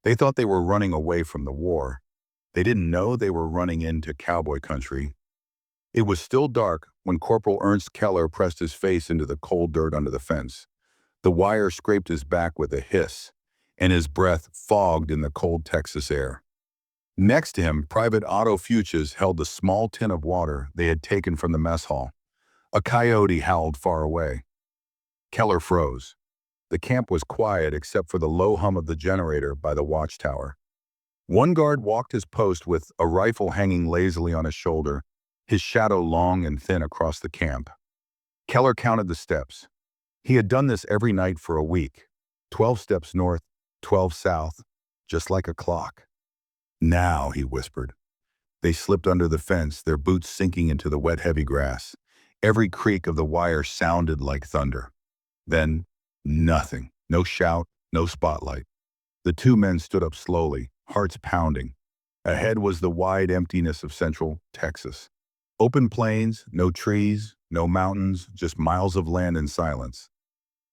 They thought they were running away from the war. They didn't know they were running into cowboy country. It was still dark when Corporal Ernst Keller pressed his face into the cold dirt under the fence. The wire scraped his back with a hiss, and his breath fogged in the cold Texas air. Next to him, Private Otto Fuchs held the small tin of water they had taken from the mess hall. A coyote howled far away. Keller froze. The camp was quiet except for the low hum of the generator by the watchtower. One guard walked his post with a rifle hanging lazily on his shoulder, his shadow long and thin across the camp. Keller counted the steps. He had done this every night for a week. 12 steps north, 12 south, just like a clock. Now, he whispered. They slipped under the fence, their boots sinking into the wet, heavy grass. Every creak of the wire sounded like thunder. Then, nothing. No shout, no spotlight. The two men stood up slowly, hearts pounding. Ahead was the wide emptiness of central Texas. Open plains, no trees, no mountains, just miles of land and silence.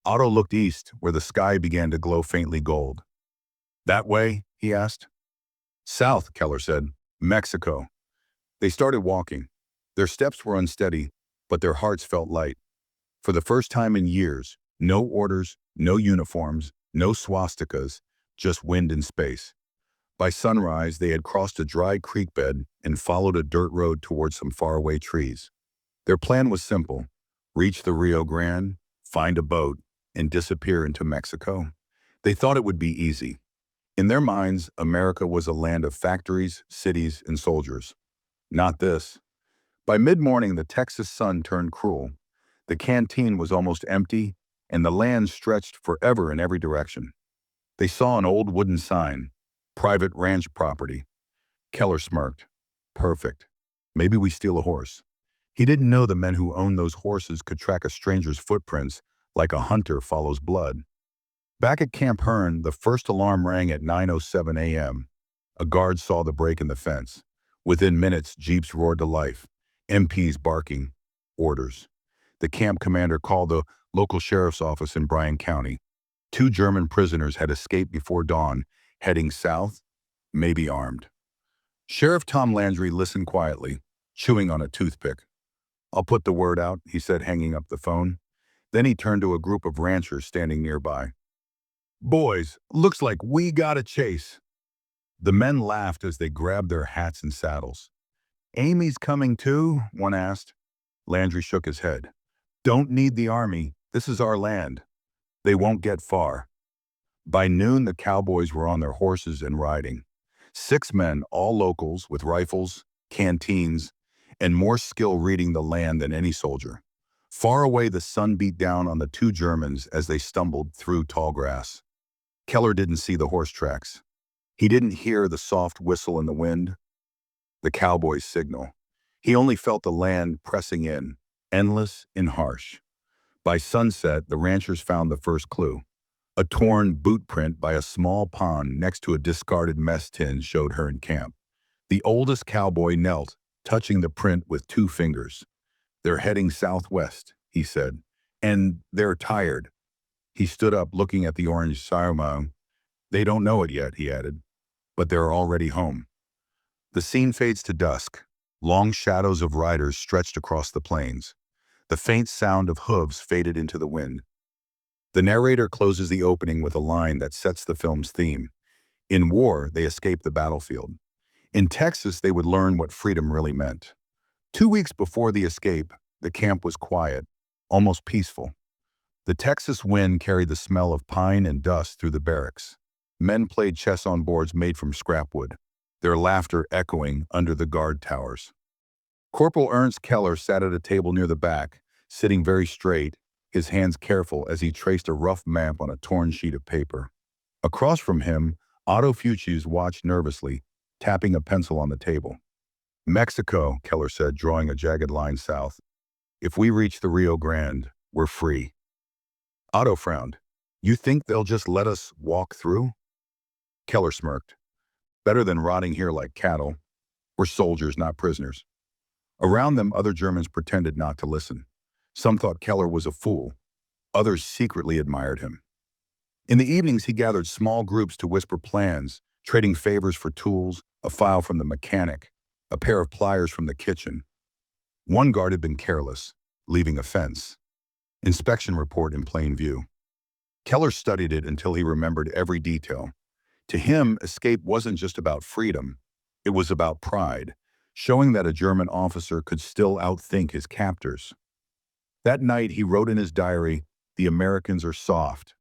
Otto looked east, where the sky began to glow faintly gold. That way? He asked. South, Keller said. Mexico. They started walking. Their steps were unsteady, but their hearts felt light. For the first time in years, no orders, no uniforms, no swastikas, just wind and space. By sunrise, they had crossed a dry creek bed and followed a dirt road towards some faraway trees. Their plan was simple: reach the Rio Grande, find a boat, and disappear into Mexico. They thought it would be easy. In their minds, America was a land of factories, cities, and soldiers. Not this. By mid-morning, the Texas sun turned cruel. The canteen was almost empty, and the land stretched forever in every direction. They saw an old wooden sign, private ranch property. Keller smirked. Perfect. Maybe we steal a horse. He didn't know the men who owned those horses could track a stranger's footprints like a hunter follows blood. Back at Camp Hearn, the first alarm rang at 9:07 a.m. A guard saw the break in the fence. Within minutes, jeeps roared to life, MPs barking, orders. The camp commander called the local sheriff's office in Bryan County. 2 German prisoners had escaped before dawn, heading south, maybe armed. Sheriff Tom Landry listened quietly, chewing on a toothpick. I'll put the word out, he said, hanging up the phone. Then he turned to a group of ranchers standing nearby. Boys, looks like we got a chase. The men laughed as they grabbed their hats and saddles. Amy's coming too? One asked. Landry shook his head. Don't need the army. This is our land. They won't get far. By noon, the cowboys were on their horses and riding. 6 men, all locals, with rifles, canteens, and more skill reading the land than any soldier. Far away, the sun beat down on the 2 Germans as they stumbled through tall grass. Keller didn't see the horse tracks. He didn't hear the soft whistle in the wind, the cowboy's signal. He only felt the land pressing in, endless and harsh. By sunset, the ranchers found the first clue. A torn boot print by a small pond next to a discarded mess tin showed her in camp. The oldest cowboy knelt, touching the print with 2 fingers. They're heading southwest, he said, and they're tired. He stood up, looking at the orange sarma. They don't know it yet, he added, but they're already home. The scene fades to dusk. Long shadows of riders stretched across the plains. The faint sound of hooves faded into the wind. The narrator closes the opening with a line that sets the film's theme. In war, they escaped the battlefield. In Texas, they would learn what freedom really meant. 2 weeks before the escape, the camp was quiet, almost peaceful. The Texas wind carried the smell of pine and dust through the barracks. Men played chess on boards made from scrap wood, their laughter echoing under the guard towers. Corporal Ernst Keller sat at a table near the back, sitting very straight, his hands careful as he traced a rough map on a torn sheet of paper. Across from him, Otto Fuchs watched nervously, tapping a pencil on the table. Mexico, Keller said, drawing a jagged line south. If we reach the Rio Grande, we're free. Otto frowned. You think they'll just let us walk through? Keller smirked. Better than rotting here like cattle. We're soldiers, not prisoners. Around them, other Germans pretended not to listen. Some thought Keller was a fool. Others secretly admired him. In the evenings, he gathered small groups to whisper plans, trading favors for tools, a file from the mechanic, a pair of pliers from the kitchen. One guard had been careless, leaving a fence. Inspection report in plain view. Keller studied it until he remembered every detail. To him, escape wasn't just about freedom. It was about pride, showing that a German officer could still outthink his captors. That night, he wrote in his diary, "The Americans are soft.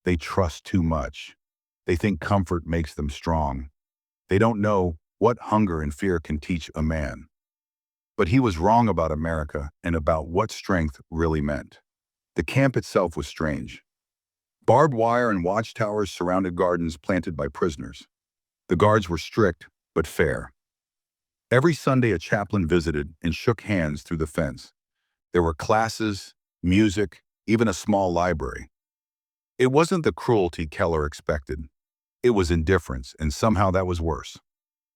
They trust too much. They think comfort makes them strong. They don't know what hunger and fear can teach a man." But he was wrong about America and about what strength really meant. The camp itself was strange. Barbed wire and watchtowers surrounded gardens planted by prisoners. The guards were strict, but fair. Every Sunday, a chaplain visited and shook hands through the fence. There were classes, music, even a small library. It wasn't the cruelty Keller expected. It was indifference, and somehow that was worse.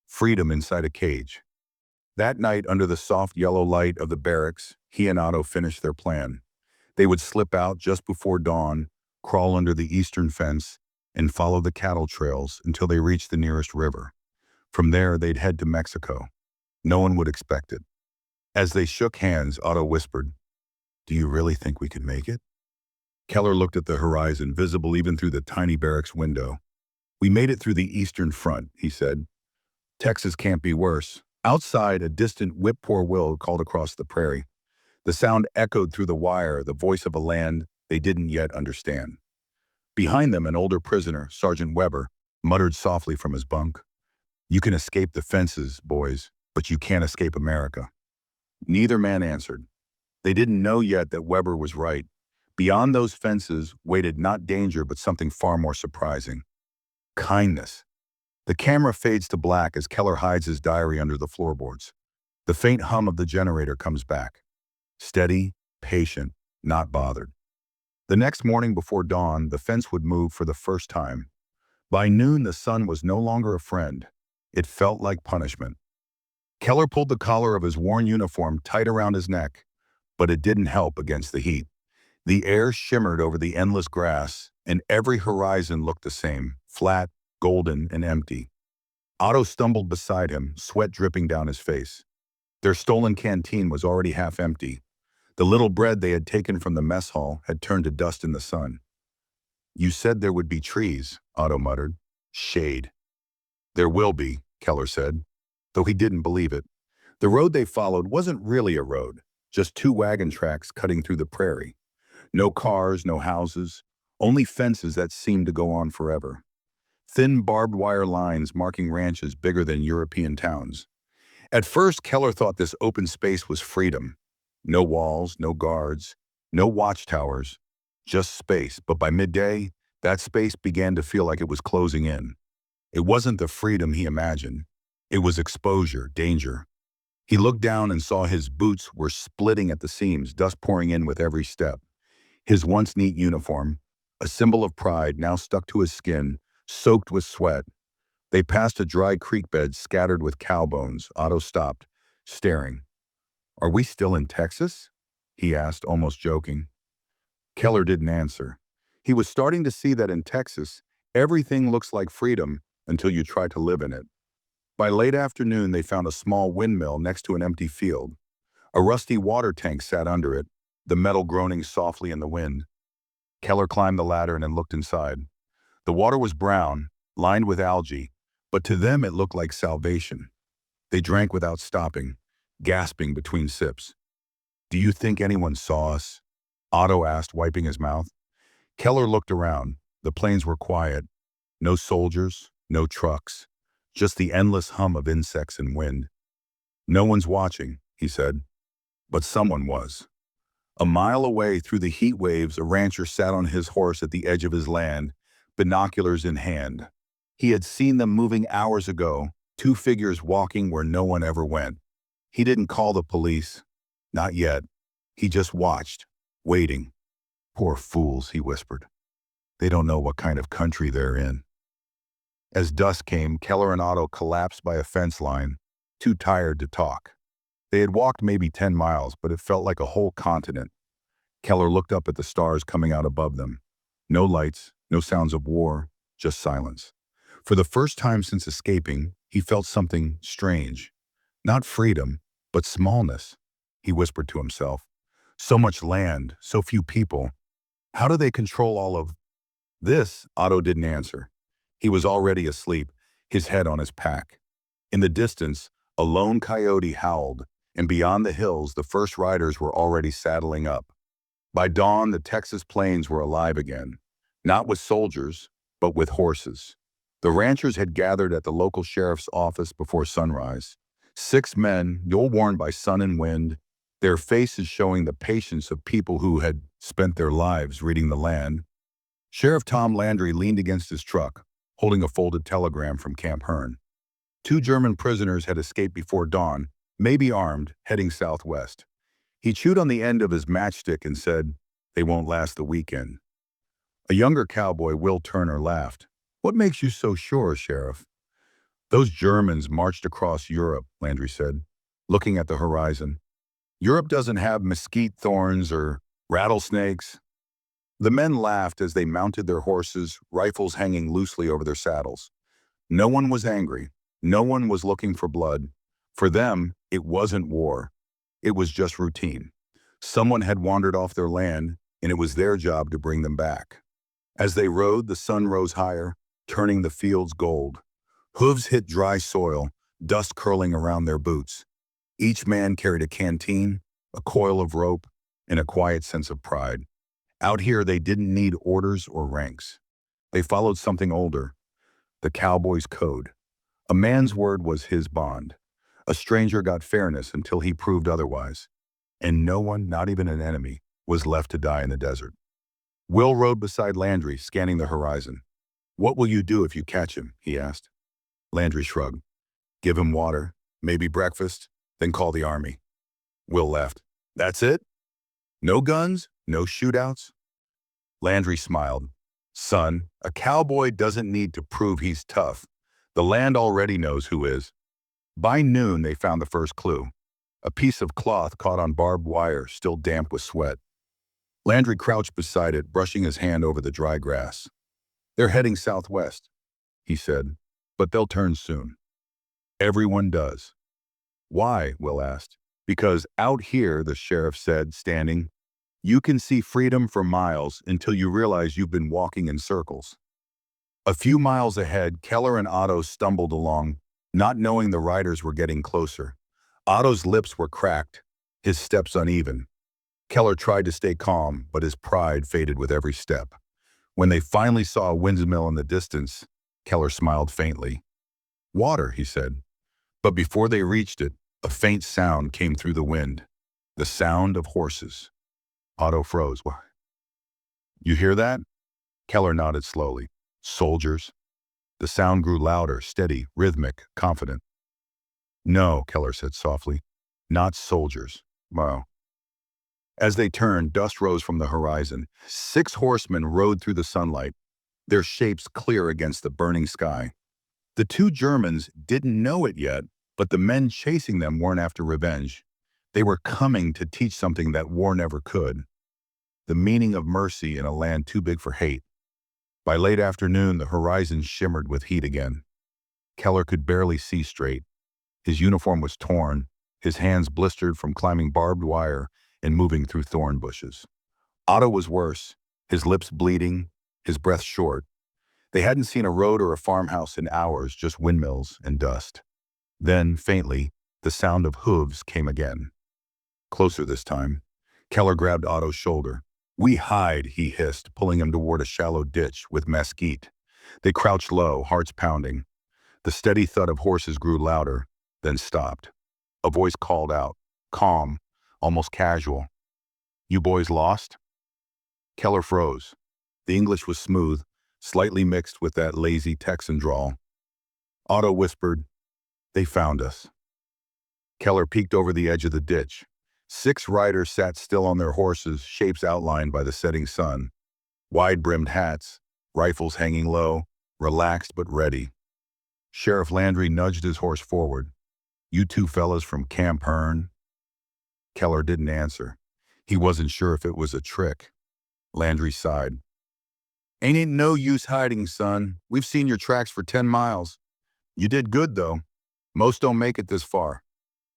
Freedom inside a cage. That night, under the soft yellow light of the barracks, he and Otto finished their plan. They would slip out just before dawn, crawl under the eastern fence, and follow the cattle trails until they reached the nearest river. From there, they'd head to Mexico. No one would expect it. As they shook hands, Otto whispered, "Do you really think we could make it?" Keller looked at the horizon, visible even through the tiny barracks window. "We made it through the eastern front," he said. "Texas can't be worse." Outside, a distant whip-poor-will called across the prairie. The sound echoed through the wire, the voice of a land they didn't yet understand. Behind them, an older prisoner, Sergeant Weber, muttered softly from his bunk, "You can escape the fences, boys, but you can't escape America." Neither man answered. They didn't know yet that Weber was right. Beyond those fences waited not danger, but something far more surprising. Kindness. The camera fades to black as Keller hides his diary under the floorboards. The faint hum of the generator comes back. Steady, patient, not bothered. The next morning before dawn, the fence would move for the first time. By noon, the sun was no longer a friend. It felt like punishment. Keller pulled the collar of his worn uniform tight around his neck, but it didn't help against the heat. The air shimmered over the endless grass, and every horizon looked the same, flat, golden, and empty. Otto stumbled beside him, sweat dripping down his face. Their stolen canteen was already half empty. The little bread they had taken from the mess hall had turned to dust in the sun. "You said there would be trees," Otto muttered. "Shade." "There will be," Keller said, though he didn't believe it. The road they followed wasn't really a road, just two wagon tracks cutting through the prairie. No cars, no houses, only fences that seemed to go on forever. Thin barbed wire lines marking ranches bigger than European towns. At first, Keller thought this open space was freedom. No walls, no guards, no watchtowers, just space. But by midday, that space began to feel like it was closing in. It wasn't the freedom he imagined. It was exposure, danger. He looked down and saw his boots were splitting at the seams, dust pouring in with every step. His once neat uniform, a symbol of pride, now stuck to his skin, soaked with sweat. They passed a dry creek bed scattered with cow bones. Otto stopped, staring. "Are we still in Texas?" he asked, almost joking. Keller didn't answer. He was starting to see that in Texas, everything looks like freedom until you try to live in it. By late afternoon, they found a small windmill next to an empty field. A rusty water tank sat under it, the metal groaning softly in the wind. Keller climbed the ladder and looked inside. The water was brown, lined with algae, but to them it looked like salvation. They drank without stopping, gasping between sips. "Do you think anyone saw us?" Otto asked, wiping his mouth. Keller looked around. The plains were quiet. No soldiers, no trucks, just the endless hum of insects and wind. "No one's watching," he said. But someone was. A mile away through the heat waves, a rancher sat on his horse at the edge of his land, binoculars in hand. He had seen them moving hours ago, two figures walking where no one ever went. He didn't call the police. Not yet. He just watched, waiting. "Poor fools," he whispered. "They don't know what kind of country they're in." As dusk came, Keller and Otto collapsed by a fence line, too tired to talk. They had walked maybe 10 miles, but it felt like a whole continent. Keller looked up at the stars coming out above them. No lights, No sounds of war, just silence. For the first time since escaping, he felt something strange. Not freedom, but smallness, he whispered to himself. So much land, so few people. How do they control all of this? Otto didn't answer. He was already asleep, his head on his pack. In the distance, a lone coyote howled, and beyond the hills, the first riders were already saddling up. By dawn, the Texas plains were alive again, not with soldiers, but with horses. The ranchers had gathered at the local sheriff's office before sunrise. 6 men, worn by sun and wind, their faces showing the patience of people who had spent their lives reading the land. Sheriff Tom Landry leaned against his truck, holding a folded telegram from Camp Hearn. 2 German prisoners had escaped before dawn, maybe armed, heading southwest. He chewed on the end of his matchstick and said, "They won't last the weekend." A younger cowboy, Will Turner, laughed. "What makes you so sure, Sheriff?" "Those Germans marched across Europe," Landry said, looking at the horizon. "Europe doesn't have mesquite thorns or rattlesnakes." The men laughed as they mounted their horses, rifles hanging loosely over their saddles. No one was angry. No one was looking for blood. For them, it wasn't war. It was just routine. Someone had wandered off their land, and it was their job to bring them back. As they rode, the sun rose higher, turning the fields gold. Hooves hit dry soil, dust curling around their boots. Each man carried a canteen, a coil of rope, and a quiet sense of pride. Out here, they didn't need orders or ranks. They followed something older, the cowboy's code. A man's word was his bond. A stranger got fairness until he proved otherwise. And no one, not even an enemy, was left to die in the desert. Will rode beside Landry, scanning the horizon. "What will you do if you catch him?" he asked. Landry shrugged. "Give him water, maybe breakfast, then call the army." Will laughed. "That's it? No guns? No shootouts?" Landry smiled. "Son, a cowboy doesn't need to prove he's tough. The land already knows who is." By noon, they found the first clue. A piece of cloth caught on barbed wire, still damp with sweat. Landry crouched beside it, brushing his hand over the dry grass. "They're heading southwest," he said, "but they'll turn soon." "Everyone does." "Why?" Will asked. "Because out here," the sheriff said, standing, "you can see freedom for miles until you realize you've been walking in circles." A few miles ahead, Keller and Otto stumbled along, not knowing the riders were getting closer. Otto's lips were cracked, his steps uneven. Keller tried to stay calm, but his pride faded with every step. When they finally saw a windmill in the distance, Keller smiled faintly. "Water," he said. But before they reached it, a faint sound came through the wind. The sound of horses. Otto froze. "What? You hear that?" Keller nodded slowly. "Soldiers." The sound grew louder, steady, rhythmic, confident. "No," Keller said softly. "Not soldiers." "Wow." As they turned, dust rose from the horizon. 6 horsemen rode through the sunlight, their shapes clear against the burning sky. The 2 Germans didn't know it yet, but the men chasing them weren't after revenge. They were coming to teach something that war never could. The meaning of mercy in a land too big for hate. By late afternoon, the horizon shimmered with heat again. Keller could barely see straight. His uniform was torn, his hands blistered from climbing barbed wire and moving through thorn bushes. Otto was worse, his lips bleeding, his breath short. They hadn't seen a road or a farmhouse in hours, just windmills and dust. Then, faintly, the sound of hooves came again. Closer this time. Keller grabbed Otto's shoulder. "We hide," he hissed, pulling him toward a shallow ditch with mesquite. They crouched low, hearts pounding. The steady thud of horses grew louder, then stopped. A voice called out, calm, almost casual. "You boys lost?" Keller froze. The English was smooth, slightly mixed with that lazy Texan drawl. Otto whispered, "They found us." Keller peeked over the edge of the ditch. 6 riders sat still on their horses, shapes outlined by the setting sun. Wide-brimmed hats, rifles hanging low, relaxed but ready. Sheriff Landry nudged his horse forward. "You 2 fellas from Camp Hearn?" Keller didn't answer. He wasn't sure if it was a trick. Landry sighed. Ain't no use hiding, son. We've seen your tracks for 10 miles. You did good, though. Most don't make it this far.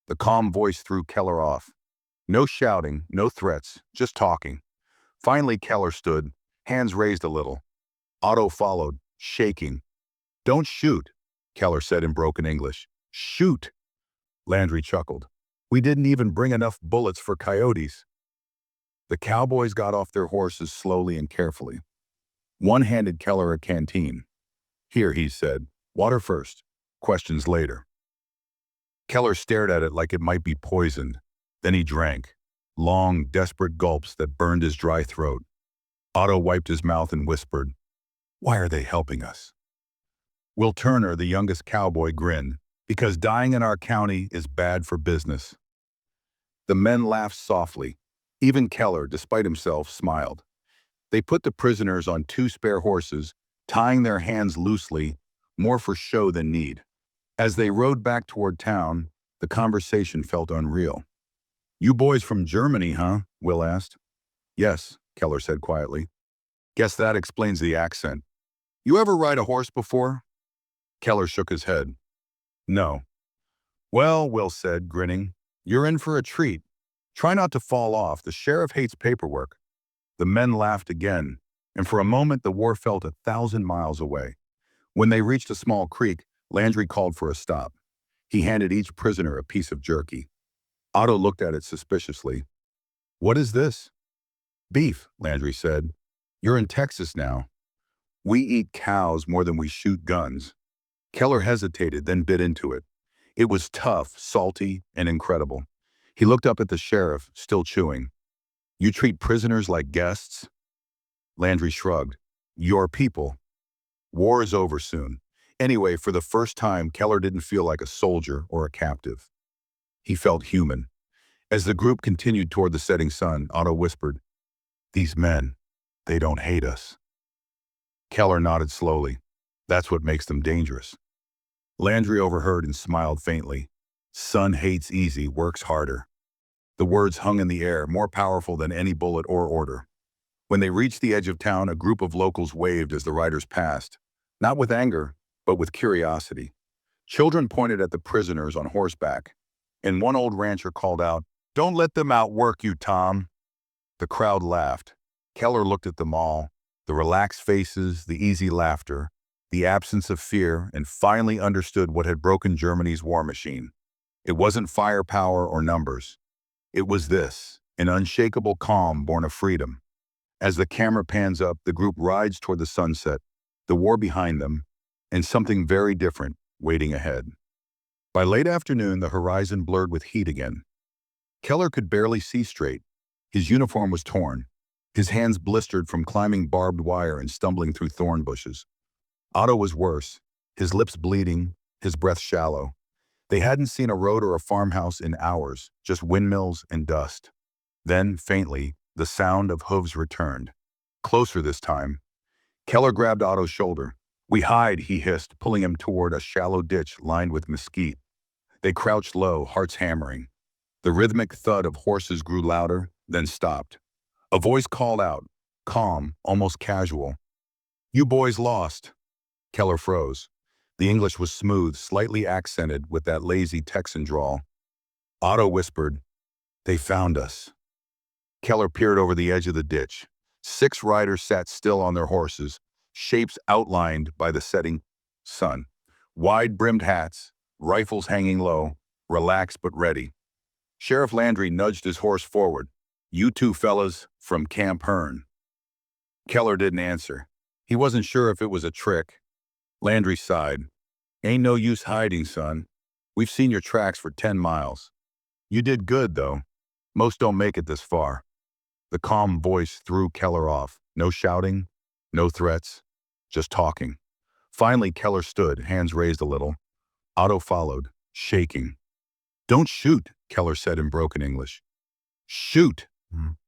The calm voice threw Keller off. No shouting, no threats, just talking. Finally, Keller stood, hands raised a little. Otto followed, shaking. Don't shoot, Keller said in broken English. Shoot! Landry chuckled. We didn't even bring enough bullets for coyotes. The cowboys got off their horses slowly and carefully. One handed Keller a canteen. Here, he said. Water first. Questions later. Keller stared at it like it might be poisoned. Then he drank. Long, desperate gulps that burned his dry throat. Otto wiped his mouth and whispered, Why are they helping us? Will Turner, the youngest cowboy, grinned, because dying in our county is bad for business. The men laughed softly. Even Keller, despite himself, smiled. They put the prisoners on 2 spare horses, tying their hands loosely, more for show than need. As they rode back toward town, the conversation felt unreal. You boys from Germany, huh? Will asked. Yes, Keller said quietly. Guess that explains the accent. You ever ride a horse before? Keller shook his head. No. Well, Will said, grinning, you're in for a treat. Try not to fall off. The sheriff hates paperwork. The men laughed again, and for a moment the war felt 1,000 miles away. When they reached a small creek, Landry called for a stop. He handed each prisoner a piece of jerky. Otto looked at it suspiciously. What is this? Beef, Landry said. You're in Texas now. We eat cows more than we shoot guns. Keller hesitated, then bit into it. It was tough, salty, and incredible. He looked up at the sheriff, still chewing. You treat prisoners like guests? Landry shrugged. Your people. War is over soon. Anyway, for the first time, Keller didn't feel like a soldier or a captive. He felt human. As the group continued toward the setting sun, Otto whispered, These men, they don't hate us. Keller nodded slowly. That's what makes them dangerous. Landry overheard and smiled faintly. Son hates easy, works harder. The words hung in the air, more powerful than any bullet or order. When they reached the edge of town, a group of locals waved as the riders passed, not with anger, but with curiosity. Children pointed at the prisoners on horseback, and one old rancher called out, Don't let them outwork you, Tom. The crowd laughed. Keller looked at them all, the relaxed faces, the easy laughter, the absence of fear, and finally understood what had broken Germany's war machine. It wasn't firepower or numbers. It was this, an unshakable calm born of freedom. As the camera pans up, the group rides toward the sunset, the war behind them, and something very different waiting ahead. By late afternoon, the horizon blurred with heat again. Keller could barely see straight. His uniform was torn, his hands blistered from climbing barbed wire and stumbling through thorn bushes. Otto was worse, his lips bleeding, his breath shallow. They hadn't seen a road or a farmhouse in hours, just windmills and dust. Then, faintly, the sound of hooves returned. Closer this time. Keller grabbed Otto's shoulder. We hide, he hissed, pulling him toward a shallow ditch lined with mesquite. They crouched low, hearts hammering. The rhythmic thud of horses grew louder, then stopped. A voice called out, calm, almost casual. You boys lost. Keller froze. The English was smooth, slightly accented with that lazy Texan drawl. Otto whispered, They found us. Keller peered over the edge of the ditch. 6 riders sat still on their horses, shapes outlined by the setting sun. Wide-brimmed hats, rifles hanging low, relaxed but ready. Sheriff Landry nudged his horse forward. You 2 fellas from Camp Hearn. Keller didn't answer. He wasn't sure if it was a trick. Landry sighed. Ain't no use hiding, son. We've seen your tracks for 10 miles. You did good, though. Most don't make it this far. The calm voice threw Keller off. No shouting, no threats, just talking. Finally, Keller stood, hands raised a little. Otto followed, shaking. Don't shoot, Keller said in broken English. Shoot,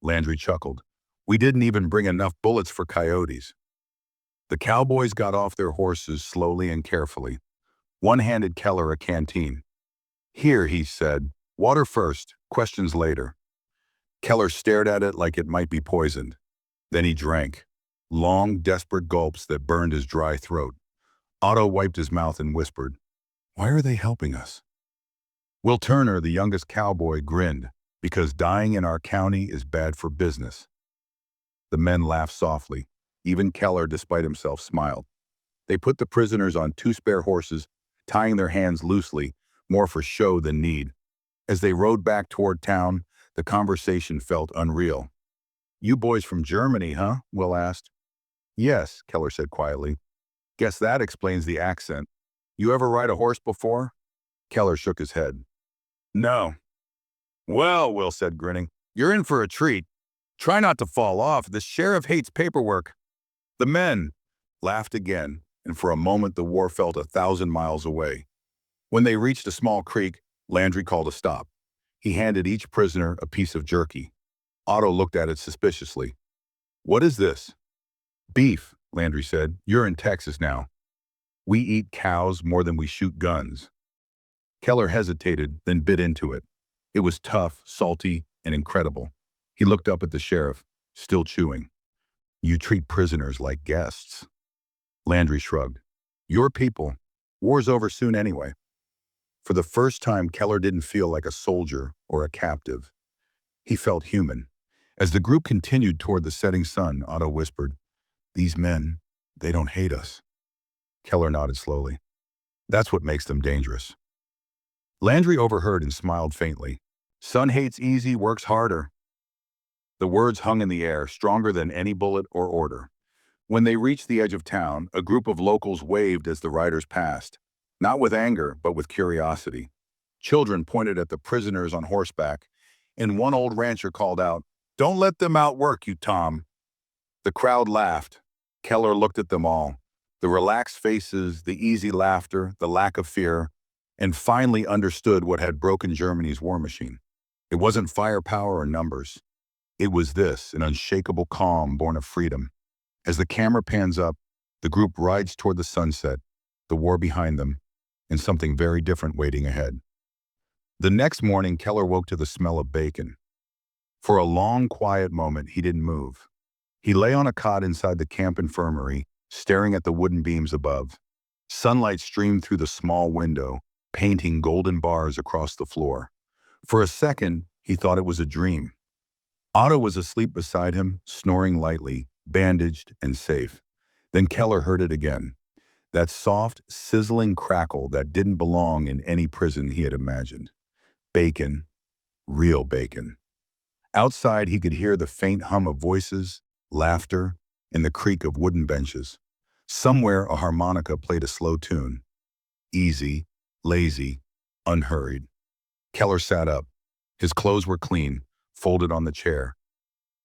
Landry chuckled. We didn't even bring enough bullets for coyotes. The cowboys got off their horses slowly and carefully. One handed Keller a canteen. Here, he said, water first, questions later. Keller stared at it like it might be poisoned. Then he drank. long, desperate gulps that burned his dry throat. Otto wiped his mouth and whispered, "Why are they helping us?" Will Turner, the youngest cowboy, grinned, "Because dying in our county is bad for business." The men laughed softly. Even Keller, despite himself, smiled. They put the prisoners on two spare horses, tying their hands loosely, more for show than need. As they rode back toward town, the conversation felt unreal. "You boys from Germany, huh?" Will asked. "Yes," Keller said quietly. "Guess that explains the accent. You ever ride a horse before?" Keller shook his head. "No." "Well," Will said, grinning, "you're in for a treat. Try not to fall off. The sheriff hates paperwork." The men laughed again, and for a moment the war felt 1,000 miles away. When they reached a small creek, Landry called a stop. He handed each prisoner a piece of jerky. Otto looked at it suspiciously. "What is this?" "Beef," Landry said. "You're in Texas now. We eat cows more than we shoot guns." Keller hesitated, then bit into it. It was tough, salty, and incredible. He looked up at the sheriff, still chewing. "You treat prisoners like guests." Landry shrugged. "Your people. War's over soon anyway." For the first time, Keller didn't feel like a soldier or a captive. He felt human. As the group continued toward the setting sun, Otto whispered, "These men, they don't hate us." Keller nodded slowly. "That's what makes them dangerous." Landry overheard and smiled faintly. "Son hates easy, works harder." The words hung in the air, stronger than any bullet or order. When they reached the edge of town, a group of locals waved as the riders passed, not with anger, but with curiosity. Children pointed at the prisoners on horseback, and one old rancher called out, "Don't let them outwork you, Tom." The crowd laughed. Keller looked at them all. The relaxed faces, the easy laughter, the lack of fear, and finally understood what had broken Germany's war machine. It wasn't firepower or numbers. It was this, an unshakable calm born of freedom. As the camera pans up, the group rides toward the sunset, the war behind them, and something very different waiting ahead. The next morning, Keller woke to the smell of bacon. For a long, quiet moment, he didn't move. He lay on a cot inside the camp infirmary, staring at the wooden beams above. Sunlight streamed through the small window, painting golden bars across the floor. For a second, he thought it was a dream. Otto was asleep beside him, snoring lightly, bandaged and safe. Then Keller heard it again. That soft, sizzling crackle that didn't belong in any prison he had imagined. Bacon, real bacon. Outside, he could hear the faint hum of voices, laughter, and the creak of wooden benches. Somewhere, a harmonica played a slow tune. Easy, lazy, unhurried. Keller sat up. His clothes were clean, folded on the chair.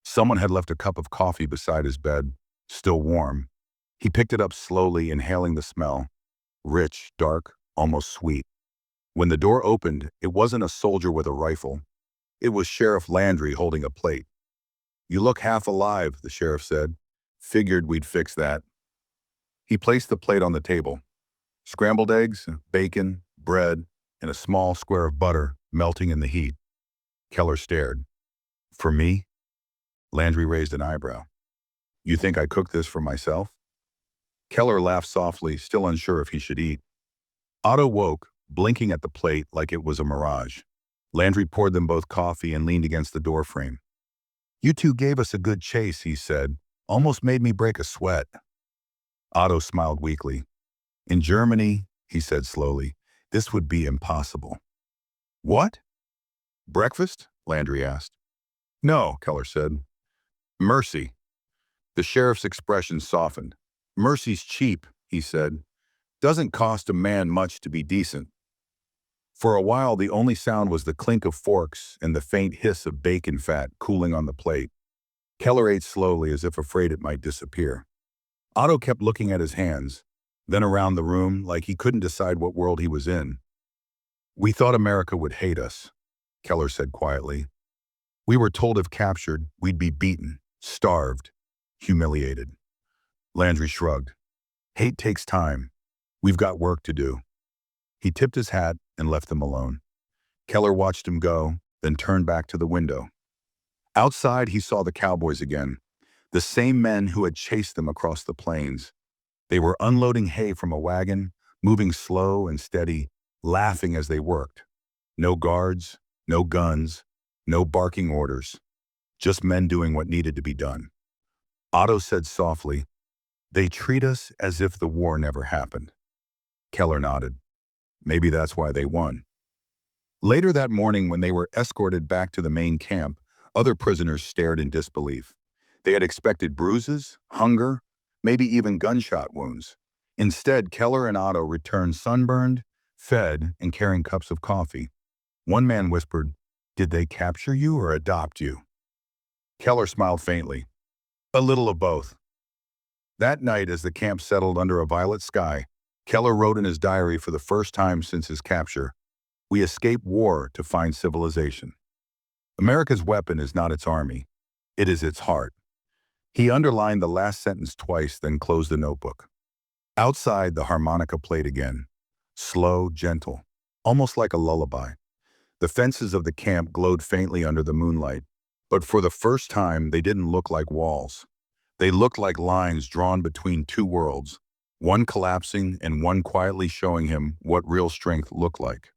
Someone had left a cup of coffee beside his bed, still warm. He picked it up slowly, inhaling the smell. Rich, dark, almost sweet. When the door opened, it wasn't a soldier with a rifle. It was Sheriff Landry holding a plate. "You look half alive," the sheriff said. "Figured we'd fix that." He placed the plate on the table. Scrambled eggs, bacon, bread, and a small square of butter melting in the heat. Keller stared. "For me?" Landry raised an eyebrow. "You think I cooked this for myself?" Keller laughed softly, still unsure if he should eat. Otto woke, blinking at the plate like it was a mirage. Landry poured them both coffee and leaned against the doorframe. "You two gave us a good chase," he said. "Almost made me break a sweat." Otto smiled weakly. "In Germany," he said slowly, "this would be impossible." "What?" "Breakfast?" Landry asked. "No," Keller said. "Mercy." The sheriff's expression softened. "Mercy's cheap," he said. "Doesn't cost a man much to be decent." For a while, the only sound was the clink of forks and the faint hiss of bacon fat cooling on the plate. Keller ate slowly, as if afraid it might disappear. Otto kept looking at his hands, then around the room like he couldn't decide what world he was in. "We thought America would hate us," Keller said quietly. "We were told if captured, we'd be beaten, starved, humiliated." Landry shrugged. "Hate takes time. We've got work to do." He tipped his hat and left them alone. Keller watched him go, then turned back to the window. Outside, he saw the Cowboys again. The same men who had chased them across the plains. They were unloading hay from a wagon, moving slow and steady, laughing as they worked. No guards, no guns, no barking orders, just men doing what needed to be done. Otto said softly, "They treat us as if the war never happened." Keller nodded. Maybe that's why they won. Later that morning, when they were escorted back to the main camp, other prisoners stared in disbelief. They had expected bruises, hunger, maybe even gunshot wounds. Instead, Keller and Otto returned sunburned, fed, and carrying cups of coffee. One man whispered, "Did they capture you or adopt you?" Keller smiled faintly. "A little of both." That night, as the camp settled under a violet sky, Keller wrote in his diary for the first time since his capture, "We escape war to find civilization. America's weapon is not its army. It is its heart." He underlined the last sentence twice, then closed the notebook. Outside, the harmonica played again. Slow, gentle, almost like a lullaby. The fences of the camp glowed faintly under the moonlight, but for the first time, they didn't look like walls. They looked like lines drawn between two worlds, one collapsing and one quietly showing him what real strength looked like.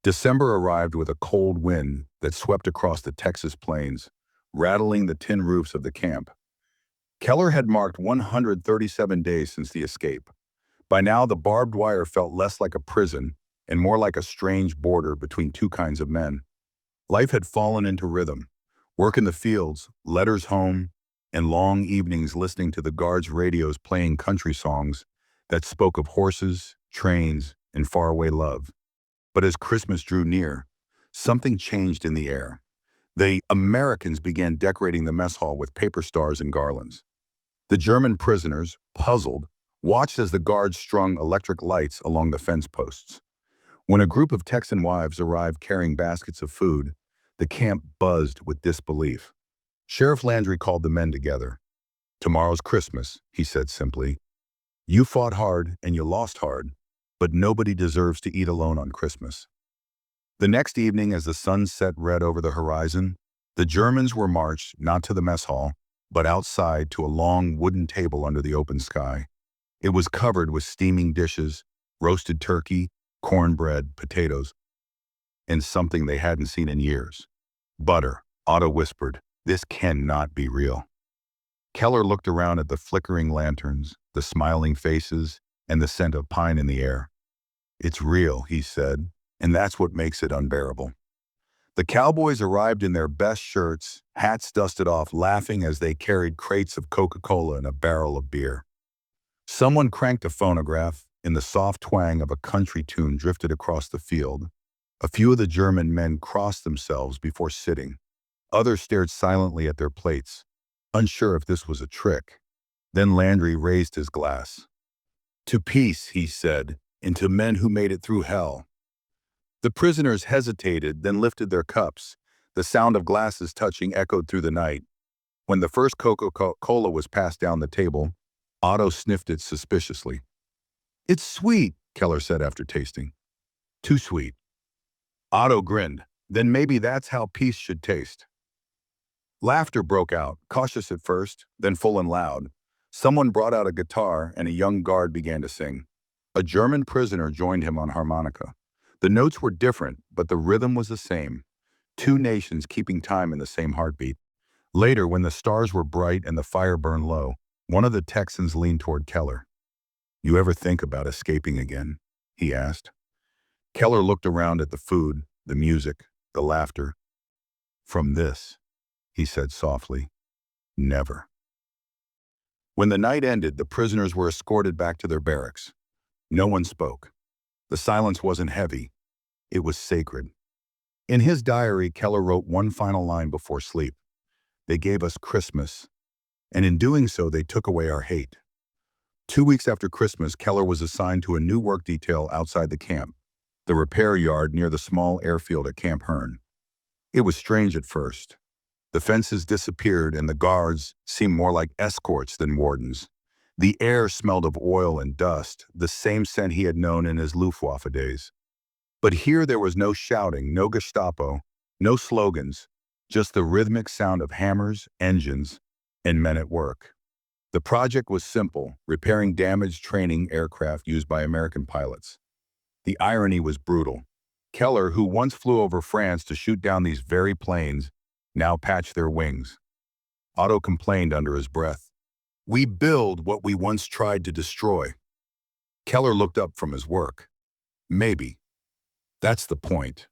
December arrived with a cold wind that swept across the Texas plains, rattling the tin roofs of the camp. Keller had marked 137 days since the escape. By now, the barbed wire felt less like a prison and more like a strange border between two kinds of men. Life had fallen into rhythm. Work in the fields, letters home, and long evenings listening to the guards' radios playing country songs that spoke of horses, trains, and faraway love. But as Christmas drew near, something changed in the air. The Americans began decorating the mess hall with paper stars and garlands. The German prisoners, puzzled, watched as the guards strung electric lights along the fence posts. When a group of Texan wives arrived carrying baskets of food, the camp buzzed with disbelief. Sheriff Landry called the men together. "Tomorrow's Christmas," he said simply. "You fought hard and you lost hard, but nobody deserves to eat alone on Christmas." The next evening, as the sun set red over the horizon, the Germans were marched not to the mess hall, but outside to a long wooden table under the open sky. It was covered with steaming dishes, roasted turkey, cornbread, potatoes, and something they hadn't seen in years. "Butter," Otto whispered. "This cannot be real." Keller looked around at the flickering lanterns, the smiling faces, and the scent of pine in the air. "It's real," he said, "and that's what makes it unbearable." The Cowboys arrived in their best shirts, hats dusted off, laughing as they carried crates of Coca-Cola and a barrel of beer. Someone cranked a phonograph, and the soft twang of a country tune drifted across the field. A few of the German men crossed themselves before sitting. Others stared silently at their plates, unsure if this was a trick. Then Landry raised his glass. "To peace," he said, "and to men who made it through hell." The prisoners hesitated, then lifted their cups. The sound of glasses touching echoed through the night. When the first Coca-Cola was passed down the table, Otto sniffed it suspiciously. "It's sweet," Keller said after tasting. "Too sweet." Otto grinned. "Then maybe that's how peace should taste." Laughter broke out, cautious at first, then full and loud. Someone brought out a guitar, and a young guard began to sing. A German prisoner joined him on harmonica. The notes were different, but the rhythm was the same. Two nations keeping time in the same heartbeat. Later, when the stars were bright and the fire burned low, one of the Texans leaned toward Keller. "You ever think about escaping again?" he asked. Keller looked around at the food, the music, the laughter. "From this," he said softly, "never." When the night ended, the prisoners were escorted back to their barracks. No one spoke. The silence wasn't heavy. It was sacred. In his diary, Keller wrote one final line before sleep. "They gave us Christmas, and in doing so, they took away our hate." 2 weeks after Christmas, Keller was assigned to a new work detail outside the camp, the repair yard near the small airfield at Camp Hearn. It was strange at first. The fences disappeared and the guards seemed more like escorts than wardens. The air smelled of oil and dust, the same scent he had known in his Luftwaffe days. But here there was no shouting, no Gestapo, no slogans, just the rhythmic sound of hammers, engines, and men at work. The project was simple, repairing damaged training aircraft used by American pilots. The irony was brutal. Keller, who once flew over France to shoot down these very planes, now patched their wings. Otto complained under his breath. "We build what we once tried to destroy." Keller looked up from his work. "Maybe. That's the point."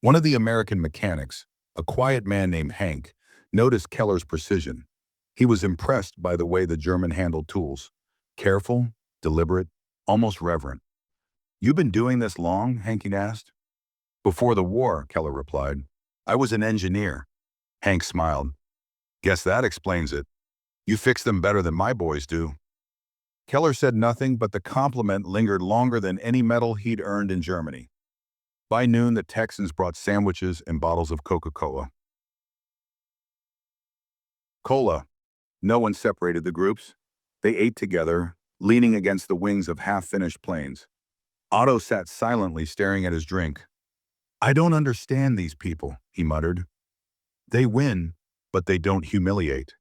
One of the American mechanics, a quiet man named Hank, noticed Keller's precision. He was impressed by the way the German handled tools. Careful, deliberate, almost reverent. "You been doing this long?" Hank asked. "Before the war," Keller replied. "I was an engineer." Hank smiled. "Guess that explains it. You fix them better than my boys do." Keller said nothing, but the compliment lingered longer than any medal he'd earned in Germany. By noon, the Texans brought sandwiches and bottles of Coca-Cola. Cola. No one separated the groups. They ate together, leaning against the wings of half-finished planes. Otto sat silently staring at his drink. "I don't understand these people," he muttered. "They win, but they don't humiliate."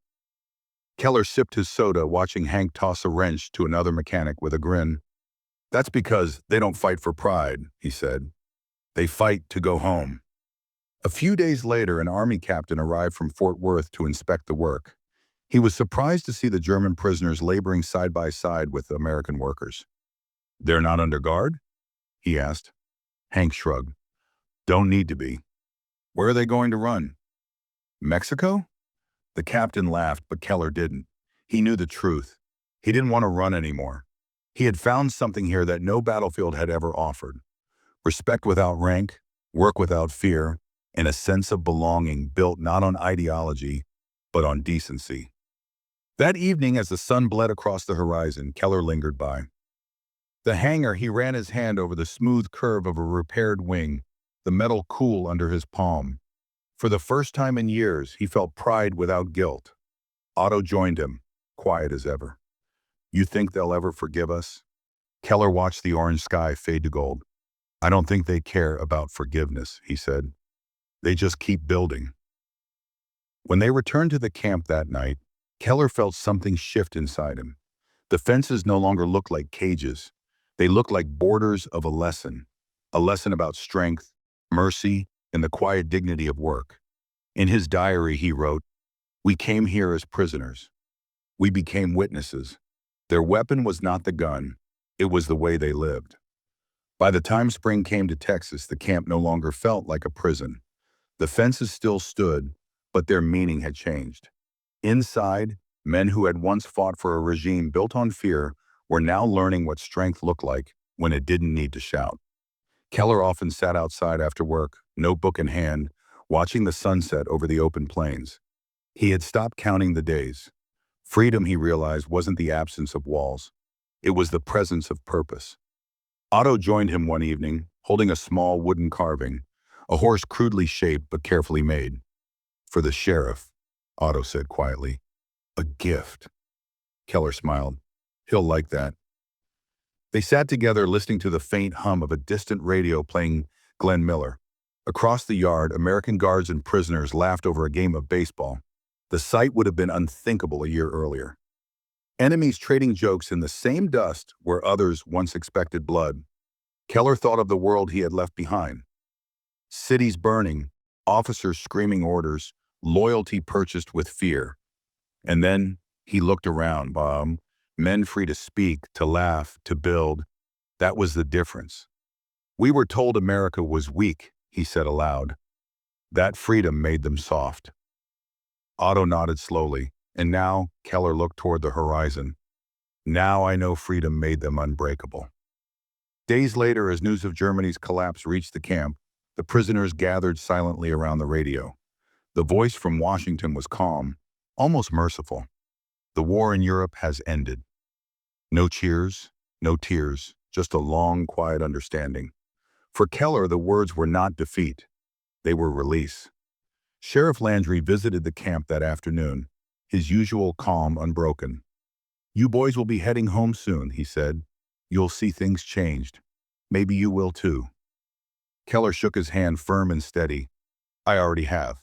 Keller sipped his soda, watching Hank toss a wrench to another mechanic with a grin. "That's because they don't fight for pride," he said. "They fight to go home." A few days later, an army captain arrived from Fort Worth to inspect the work. He was surprised to see the German prisoners laboring side by side with the American workers. "They're not under guard?" he asked. Hank shrugged. "Don't need to be." "Where are they going to run?" "Mexico?" The captain laughed, but Keller didn't. He knew the truth. He didn't want to run anymore. He had found something here that no battlefield had ever offered. Respect without rank, work without fear, and a sense of belonging built not on ideology, but on decency. That evening, as the sun bled across the horizon, Keller lingered by. The hangar, he ran his hand over the smooth curve of a repaired wing, the metal cool under his palm. For the first time in years, he felt pride without guilt. Otto joined him, quiet as ever. "You think they'll ever forgive us?" Keller watched the orange sky fade to gold. "I don't think they care about forgiveness," he said. "They just keep building." When they returned to the camp that night, Keller felt something shift inside him. The fences no longer looked like cages. They looked like borders of a lesson about strength, mercy, and the quiet dignity of work. In his diary, he wrote, "We came here as prisoners. We became witnesses. Their weapon was not the gun. It was the way they lived." By the time spring came to Texas, the camp no longer felt like a prison. The fences still stood, but their meaning had changed. Inside, men who had once fought for a regime built on fear were now learning what strength looked like when it didn't need to shout. Keller often sat outside after work, notebook in hand, watching the sunset over the open plains. He had stopped counting the days. Freedom, he realized, wasn't the absence of walls. It was the presence of purpose. Otto joined him one evening, holding a small wooden carving, a horse crudely shaped but carefully made. "For the sheriff," Otto said quietly. "A gift." Keller smiled. "He'll like that." They sat together, listening to the faint hum of a distant radio playing Glenn Miller. Across the yard, American guards and prisoners laughed over a game of baseball. The sight would have been unthinkable a year earlier. Enemies trading jokes in the same dust where others once expected blood. Keller thought of the world he had left behind. Cities burning, officers screaming orders, loyalty purchased with fear. And then he looked around, men free to speak, to laugh, to build. That was the difference. "We were told America was weak," he said aloud. That freedom made them soft. Otto nodded slowly, and now Keller looked toward the horizon. "Now I know freedom made them unbreakable." Days later, as news of Germany's collapse reached the camp, the prisoners gathered silently around the radio. The voice from Washington was calm, almost merciful. "The war in Europe has ended." No cheers, no tears, just a long, quiet understanding. For Keller, the words were not defeat. They were release. Sheriff Landry visited the camp that afternoon, his usual calm unbroken. "You boys will be heading home soon," he said. "You'll see things changed. Maybe you will too." Keller shook his hand firm and steady. "I already have."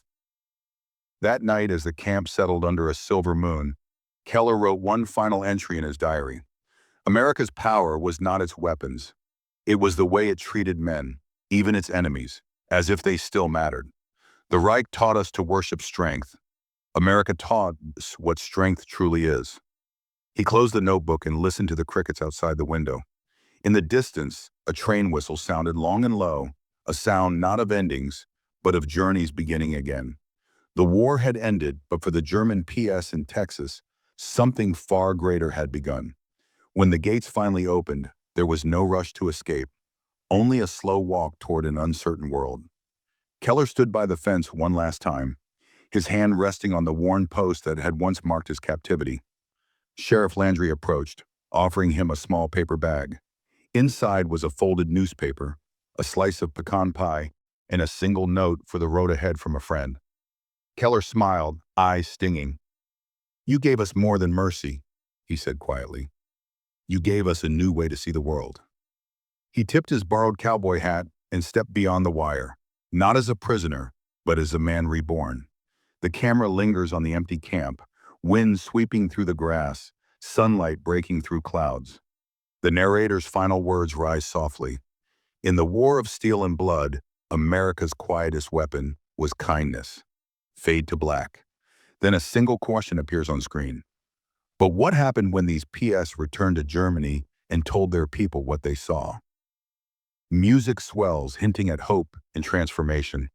That night, as the camp settled under a silver moon, Keller wrote one final entry in his diary. America's power was not its weapons. It was the way it treated men, even its enemies, as if they still mattered. The Reich taught us to worship strength. America taught us what strength truly is. He closed the notebook and listened to the crickets outside the window. In the distance, a train whistle sounded long and low, a sound not of endings, but of journeys beginning again. The war had ended, but for the German PS in Texas, something far greater had begun. When the gates finally opened, there was no rush to escape, only a slow walk toward an uncertain world. Keller stood by the fence one last time, his hand resting on the worn post that had once marked his captivity. Sheriff Landry approached, offering him a small paper bag. Inside was a folded newspaper, a slice of pecan pie, and a single note for the road ahead from a friend. Keller smiled, eyes stinging. "You gave us more than mercy," he said quietly. "You gave us a new way to see the world." He tipped his borrowed cowboy hat and stepped beyond the wire, not as a prisoner, but as a man reborn. The camera lingers on the empty camp, wind sweeping through the grass, sunlight breaking through clouds. The narrator's final words rise softly. In the war of steel and blood, America's quietest weapon was kindness. Fade to black. Then a single question appears on screen. But what happened when these PS returned to Germany and told their people what they saw? Music swells, hinting at hope and transformation.